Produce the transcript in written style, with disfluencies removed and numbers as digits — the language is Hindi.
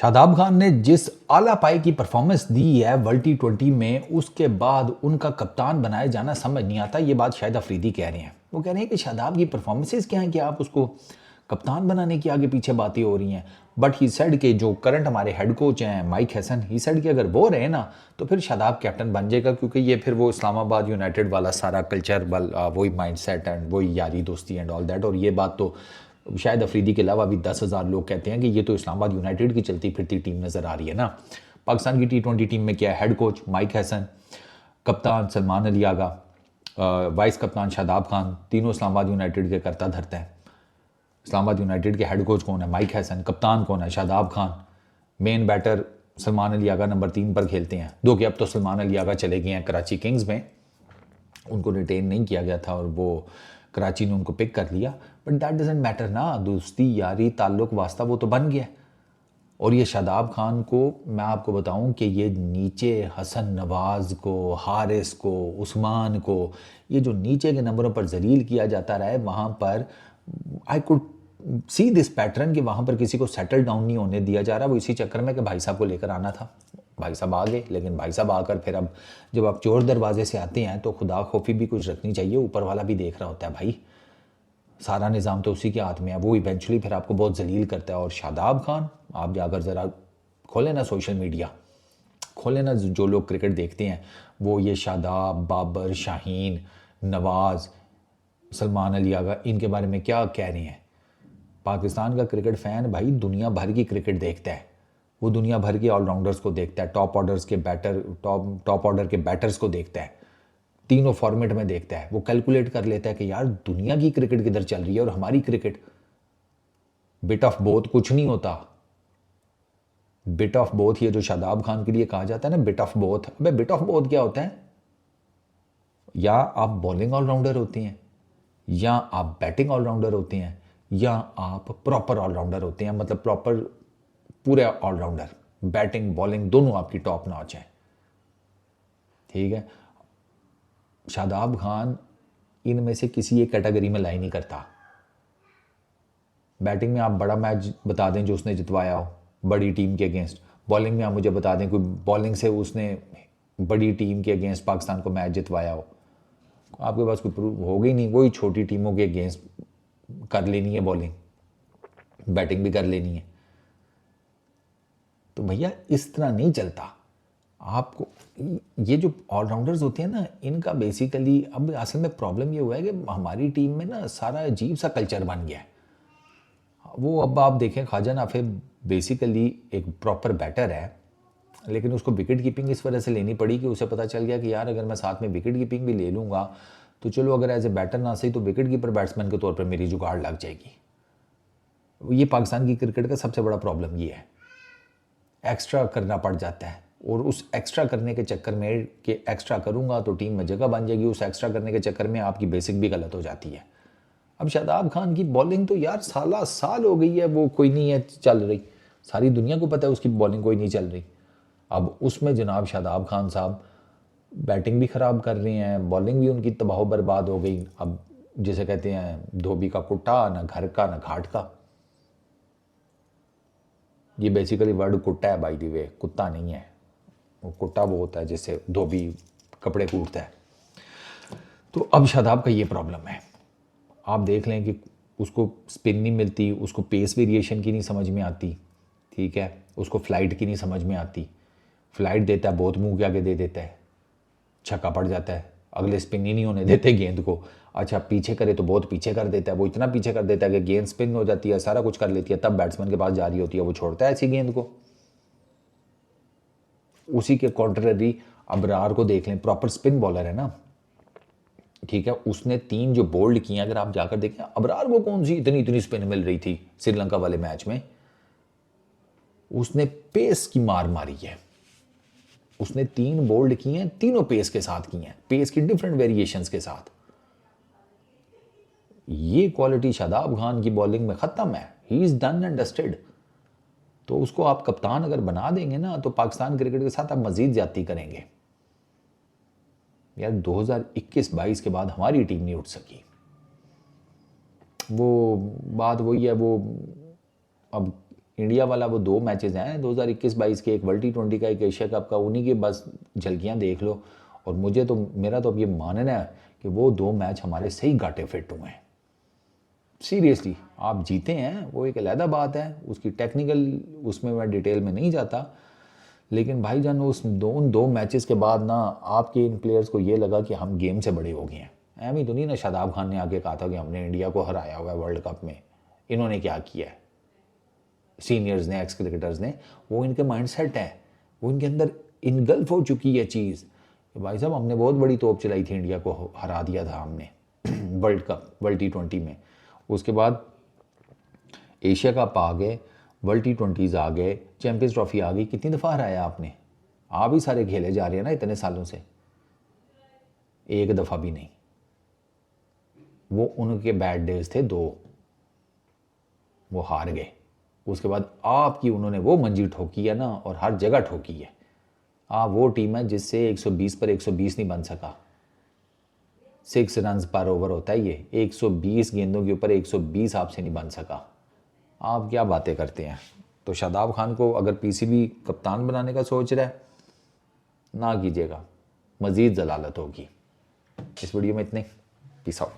शादाब खान ने जिस आला पाई की परफॉर्मेंस दी है वर्ल्ड T20 में, उसके बाद उनका कप्तान बनाया जाना समझ नहीं आता। ये बात शाहिद अफरीदी कह रहे हैं। वो कह रहे हैं कि शादाब की परफॉर्मेंसेस क्या हैं कि आप उसको कप्तान बनाने की आगे पीछे बातें हो रही हैं। बट ही सेड के जो करंट हमारे हेड कोच हैं माइक हैसन, ही सेड कि अगर वो रहे ना तो फिर शादाब कैप्टन बन जाएगा, क्योंकि ये फिर वो इस्लामाबाद यूनाइटेड वाला सारा कल्चर वही माइंड सेट एंड वही यारी दोस्ती एंड ऑल दैट। और ये बात तो शायद अफरीदी के अलावा भी 10,000 लोग कहते हैं कि ये तो इस्लामाबाद यूनाइटेड की चलती फिरती टीम नज़र आ रही है ना। पाकिस्तान की T20 टीम में क्या है, हेड कोच माइक हैसन, कप्तान सलमान अली आगा, वाइस कप्तान शादाब खान, तीनों इस्लामाबाद यूनाइटेड के करता धरते हैं। इस्लामाबाद यूनाइटेड के हेड कोच कौन है, माइक हैसन, कप्तान कौन है, Shadab Khan, main batter Salman Ali Agha number 3 पर खेलते हैं। दो कि अब तो सलमान अली आगा चले गए हैं कराची किंग्स में, उनको रिटेन नहीं किया गया था और वो कराची ने उनको पिक कर लिया। बट दैट डजेंट मैटर ना, दोस्ती यारी ताल्लुक वास्ता वो तो बन गया। और ये शादाब खान को मैं आपको बताऊं कि ये नीचे हसन नवाज़ को, हारिस को, उस्मान को, ये जो नीचे के नंबरों पर जलील किया जाता रहा है, वहाँ पर I could see this pattern कि वहाँ पर किसी को सेटल डाउन नहीं होने दिया जा रहा। वो इसी चक्कर में कि भाई साहब को लेकर आना था, भाई साहब आ गए, लेकिन भाई साहब आकर फिर अब जब आप चोर दरवाजे से आते हैं तो खुदा खौफी भी कुछ रखनी चाहिए। ऊपर वाला भी देख रहा होता है भाई, सारा निज़ाम तो उसी के हाथ में है, वो इवेंचुअली फिर आपको बहुत जलील करता है। और शादाब खान, आप जाकर ज़रा खोलें ना सोशल मीडिया, खोलें ना, जो लोग क्रिकेट देखते हैं वो ये शादाब, बाबर, शाहीन, नवाज़, सलमान अली आगा, इनके बारे में क्या कह रहे हैं। पाकिस्तान का क्रिकेट फ़ैन भाई दुनिया भर की क्रिकेट देखता है, वो दुनिया भर के ऑलराउंडर्स को देखता है, टॉप ऑर्डर के बैटर्स को देखता है, तीनों फॉर्मेट में देखता है। वो कैलकुलेट कर लेता है कि यार दुनिया की क्रिकेट किधर चल रही है और हमारी क्रिकेट, बिट ऑफ बोथ कुछ नहीं होता। बिट ऑफ बोथ, ये जो शादाब खान के लिए कहा जाता है ना बिट ऑफ बोथ, अबे बिट ऑफ बोथ क्या होता है? या आप बॉलिंग ऑलराउंडर होते हैं, या आप बैटिंग ऑलराउंडर होते हैं, या आप प्रॉपर ऑलराउंडर होते हैं, मतलब प्रॉपर पूरे ऑलराउंडर, बैटिंग बॉलिंग दोनों आपकी टॉप नॉच है। ठीक है, शादाब खान इनमें से किसी एक कैटेगरी में लाई नहीं करता। बैटिंग में आप बड़ा मैच बता दें जो उसने जितवाया हो बड़ी टीम के अगेंस्ट, बॉलिंग में आप मुझे बता दें कोई बॉलिंग से उसने बड़ी टीम के अगेंस्ट पाकिस्तान को मैच जितवाया हो, आपके पास कोई प्रूफ हो गई नहीं। वही छोटी टीमों के अगेंस्ट कर लेनी है बॉलिंग, बैटिंग भी कर लेनी है। तो भैया इस तरह नहीं चलता। आपको ये जो ऑलराउंडर्स होते हैं ना, इनका बेसिकली अब असल में प्रॉब्लम ये हुआ है कि हमारी टीम में ना सारा अजीब सा कल्चर बन गया है। वो अब आप देखें, ख्वाजा नाफे बेसिकली एक प्रॉपर बैटर है, लेकिन उसको विकेट कीपिंग इस वजह से लेनी पड़ी कि उसे पता चल गया कि यार अगर मैं साथ में विकेट कीपिंग भी ले लूँगा तो चलो अगर एज ए बैटर ना सही तो विकेट कीपर बैट्समैन के तौर पर मेरी जुगाड़ लग जाएगी। ये पाकिस्तान की क्रिकेट का सबसे बड़ा प्रॉब्लम ये है, एक्स्ट्रा करना पड़ जाता है। और उस एक्स्ट्रा करने के चक्कर में कि एक्स्ट्रा करूँगा तो टीम में जगह बन जाएगी, उस एक्स्ट्रा करने के चक्कर में आपकी बेसिक भी गलत हो जाती है। अब शादाब खान की बॉलिंग तो यार साला साल हो गई है वो कोई नहीं है चल रही, सारी दुनिया को पता है उसकी बॉलिंग कोई नहीं चल रही। अब उसमें जनाब शादाब खान साहब बैटिंग भी ख़राब कर रहे हैं, बॉलिंग भी उनकी तबाह बर्बाद हो गई। अब जिसे कहते हैं धोबी का कुट्टा, ना घर का ना घाट का। ये बेसिकली वर्ड कुट्टा है बाय द वे, कुत्ता नहीं है। वो कुट्टा वो होता है जिससे धोबी कपड़े कूटता है। तो अब शादाब का ये प्रॉब्लम है। आप देख लें कि उसको स्पिन नहीं मिलती, उसको पेस वेरिएशन की नहीं समझ में आती, ठीक है, उसको फ्लाइट की नहीं समझ में आती। फ्लाइट देता है बहुत मुंह के आगे दे देता है, छक्का पड़ जाता है, अगले स्पिन ही नहीं होने देते गेंद को। अच्छा पीछे करे तो बहुत पीछे कर देता है, वो इतना पीछे कर देता है कि गेंद स्पिन हो जाती है, सारा कुछ कर लेती है, तब बैट्समैन के पास जा रही होती है, वो छोड़ता है ऐसी गेंद को। उसी के कॉन्ट्ररी अबरार को देख लें, प्रॉपर स्पिन बॉलर है ना, ठीक है, उसने 3 जो बोल्ड किए अगर आप जाकर देखें, अबरार को कौन सी इतनी इतनी स्पिन मिल रही थी श्रीलंका वाले मैच में, उसने पेस की मार मारी है। उसने 3 बोल्ड किए हैं, तीनों पेस के साथ किए हैं, पेस की डिफरेंट वेरिएशंस के साथ। ये क्वालिटी शादाब खान की बॉलिंग में ख़त्म है, he is done and dusted. तो उसको आप कप्तान अगर बना देंगे ना तो पाकिस्तान क्रिकेट के साथ आप मजीद ज्यादती करेंगे। यार 2021-22 के बाद हमारी टीम नहीं उठ सकी, वो बात वही है। वो अब इंडिया वाला वो 2 मैचेस हैं 2021-22 के, एक वर्ल्ड T20 का, एक एशिया कप का, उन्हीं की बस झलकियाँ देख लो। और मेरा तो अब ये मानना है कि वो 2 मैच हमारे सही गाटे फिट हुए हैं। सीरियसली आप जीते हैं वो एक अलहदा बात है, उसकी टेक्निकल उसमें मैं डिटेल में नहीं जाता, लेकिन भाईजान उन दो मैचेस के बाद ना आपके इन प्लेयर्स को ये लगा कि हम गेम से बड़े हो गए हैं। एम तो नहीं ना, शादाब खान ने आके कहा था कि हमने इंडिया को हराया हुआ है वर्ल्ड कप में, इन्होंने क्या किया है, सीनियर्स ने, एक्स क्रिकेटर्स ने, वो इनके माइंड सेट है, वो इनके अंदर इनगल्फ हो चुकी है चीज़। भाई साहब हमने बहुत बड़ी तोप चलाई थी, इंडिया को हरा दिया था हमने वर्ल्ड कप, वर्ल्ड T20 में। उसके बाद एशिया कप आ गए, वर्ल्ड T20s आ गए, चैंपियंस ट्रॉफी आ गई, कितनी दफ़ा हराया आपने? आप ही सारे खेले जा रहे हैं ना इतने सालों से, एक दफ़ा भी नहीं। वो उनके बैड डेज थे 2, वो हार गए। उसके बाद आपकी उन्होंने वो मंजी ठोकी है ना, और हर जगह ठोकी है। आप वो टीम है जिससे 120 पर 120 नहीं बन सका। 6 रन पर ओवर होता है ये, 120 गेंदों के ऊपर 120 आपसे नहीं बन सका। आप क्या बातें करते हैं? तो शादाब खान को अगर पीसीबी कप्तान बनाने का सोच रहा है, ना कीजिएगा, मज़ीद जलालत होगी। इस वीडियो में इतने, पीस आउट।